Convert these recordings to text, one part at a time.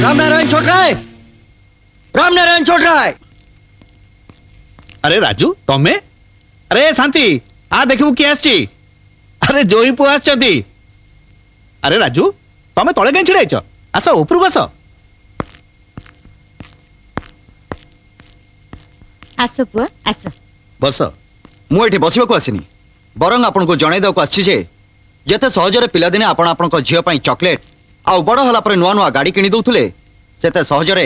रामनारायण छोटराय, रामनारायण छोटराय। अरे राजू तमे अरे शांति आ देखू किए आछी अरे जोई पु आछती अरे राजू तमे तळे कहीं छिड़ाइछ आस उपरु आस आस पुआ आस बस मु एठी बसिबाकू आसिनी बरंग आपन को जणाई देबाकू आछि जे जेते सहजरे पिला दिने आपन आपन को झियो पई चॉकलेट आ बड़ होला पर नुआ नुआ गाड़ी किनी दउथुले सेते सहजरे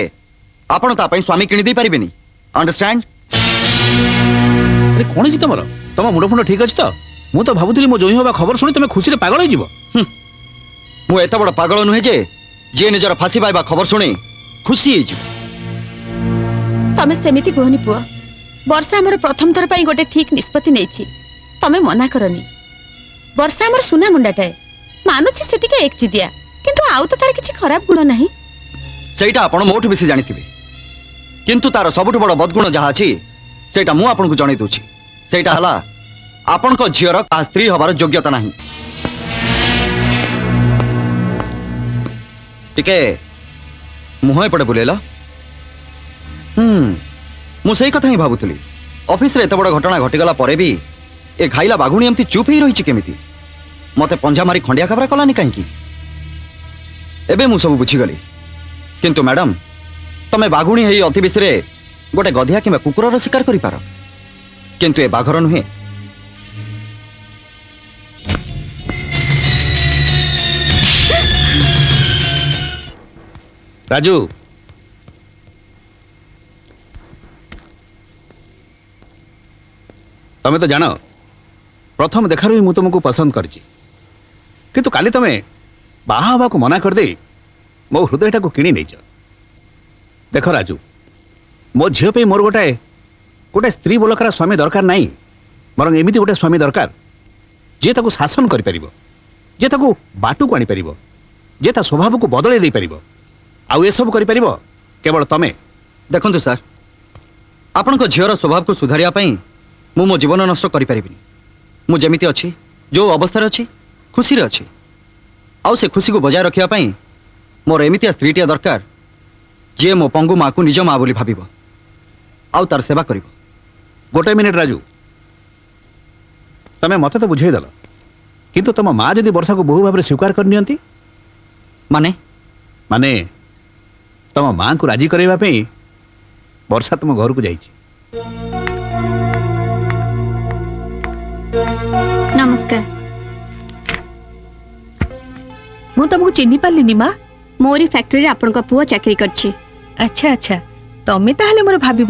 आपन ता पई स्वामी किनी दे परिबेनी अंडरस्टैंड। अरे कोन जी तमरो तम मुंड फुंड ठीक अछि त मु तो भाबुतली मो जोई होबा खबर सुनी तमे खुशी रे पागल होई जीवो मु एत बड़ पागल नुहे जे जे निजर फांसी पाइबा खबर सुनी खुशी हे जी। तमे सेमिति कहनी पुआ वर्षा हमर प्रथम थर पई गोटे ठीक निष्पत्ति नेछि तमे मना करनी। वर्षा हमर सुना मुंडाटाए मानुछि सेटिके एक चिदिया किंतु आउ तो तार किछि खराब गुण नाही। सेटा आपण मोठ बेसी जानिथिबे किंतु तार सबुठ बड़ बदगुण जहा अछि सेटा मु आपन को जणाई दोछि सेटा हला आपन को झियर का स्त्री हबार योग्यता नाही। टिके मुह एपटे बुलेला मु सेई कथा ही भाबुतली ऑफिस रे एत बड़ घटना घटिगला परे भी ए घाइला बाघुणी एमती चुप ही रहिछि केमिति मते पंजा मारी खंडिया खबरा कलानी काहेकि एबे मु सब बुझी गली किंतु मैडम तमे बाघुणी हेई अति बिसरे गोटे गधिया किंबा कुकुरर शिकार करि पार किंतु ए बाघर नुहे। राजू तमे तो जानो प्रथम देखार ही मु तुमको पसंद करछि किंतु काली तमे बाहा हवा को मना कर दे मो हृदयटा को किणी नैछ। देख राजू मो झियो पे मोर गोटे गोटे स्त्री बोलकर स्वामी दरकार नहीं बर एमती गोटे स्वामी दरकार जे ताको शासन करि परिबो जे ताको बाटू को आनी परिबो जे ता स्वभाव को बदले दे परिबो आउ ए सब करि परिबो केवल तमे। देखंतु सर आपन को झियर स्वभाव को सुधारिया पई मु मो जीवन नष्ट करि परिबिनी मु जेमिति अछि जो अवस्था रे अछि खुशी रे अछि आउ से खुशी को बजाय रखिया पई मोर एमितिया स्त्रीटिया दरकार जे मो पंगु माँ को निज माँ बोली भाबिबो आउ तार सेवा करिबो। गोटे मिनिट राजू तमे मते तो बुझेई दल किंतु तम माँ जदि वर्षा को बहु भाव स्वीकार कर नियंती माने माने तम माँ को राजी करैबा पे वर्षा तुम घर को जाइछि। नमस्कार मु तुमको चिन्ही पारलिनी माँ मोरी फैक्ट्री रे आपन को पुआ चाकरी करछि। अच्छा अच्छा तमे ताहले मोर भाभी